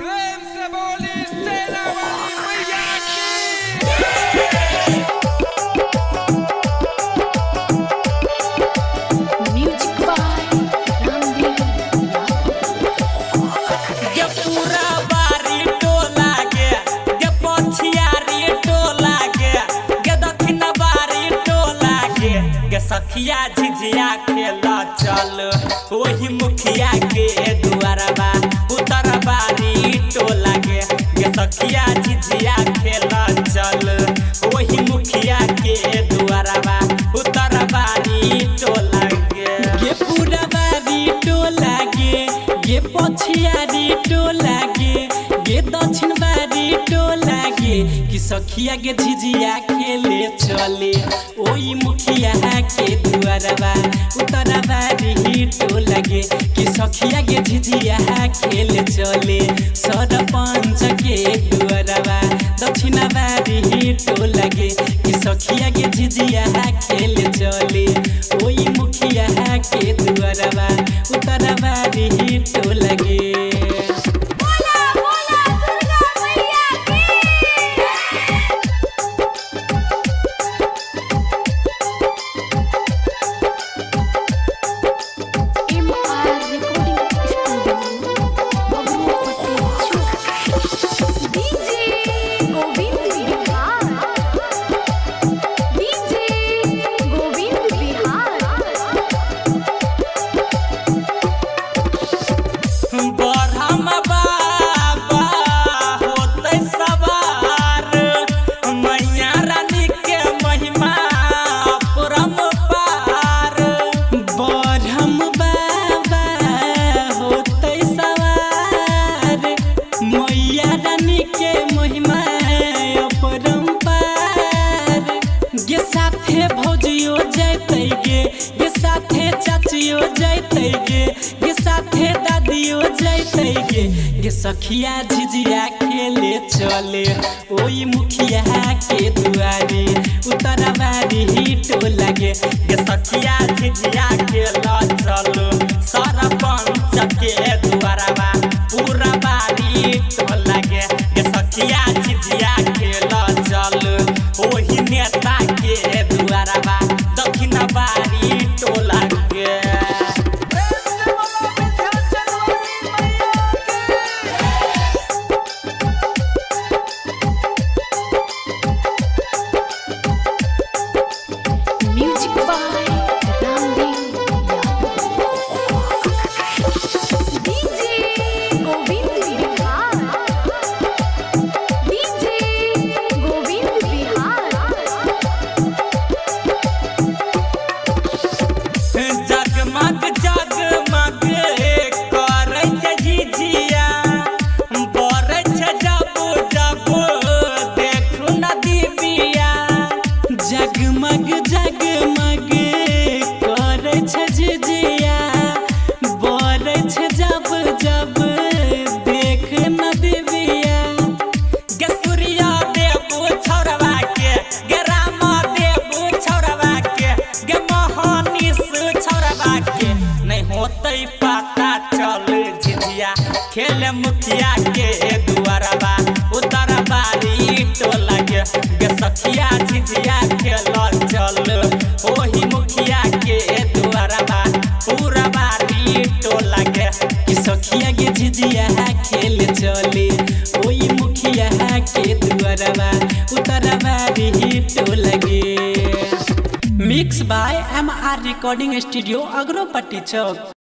प्रेम से बोली सेना वाली मैया की। Music by Ramdev. गे पूरा बारी टोला गे पछियारी टोला गे दक्षिण बारी टोला गे सखिया झिझिया खेला चल वही मुखिया के दुआरबा उत्तर बारी टोला गे सखिया झिझिया खेला चल वही मुखिया के दुआरबा उत्तर बारी टोला गे पूरा बारी टोला गे पछियारी टोला गे दक्षिण बारी टोला कि सखिया गे झिझिया खेले चले ओई मुखिया के दुआरबा उत्तर बारी टोला कि सखिया गे झिझिया खेले चले सरपंच के दुआरबा दक्षिण बारी टोला कि सखिया गे झिझिया खेले चले ओई मुखिया के दुआरबा उत्तर बारी टोला भौजियो जैते गे साथे चाचियो जैते गे साथे दादियो जैते गे सखिया झिझिया खेले चले ओई मुखिया के दुआरे उत्तर बारी टोला गे सखिया झिझिया खेला चलो सरपंच के दुआरबा पूरा बारी टोला गे सखिया झिझिया खेला चलो ओही नेता के दुआरबा दक्षिण बारी टोला गे music by Ramdev. DJ Govind Bihar. DJ Govind Bihar. जगमग जगमग करे झिझिया बरे जब जब देखू नदी बिया जगमग जगमग करे झिझिया बरे जब जब देख नदी बिया गे सूर्य देव छौरवा के गे राम देव छौरवा के गे मोहनीश छौरवा के नहीं होते पता चल झिझिया खेल मुखिया के दुआरबा उत्तर बारी टोला गे सखिया झिझिया खेल चल ओही मुखिया के दुआरबा पूरा बारी टोला गे सखिया गे झिझिया खेल चले ओई मुखिया के दुआरबा उत्तर बारी टोला गे। Mix by MR recording studio Agropatti Chowk.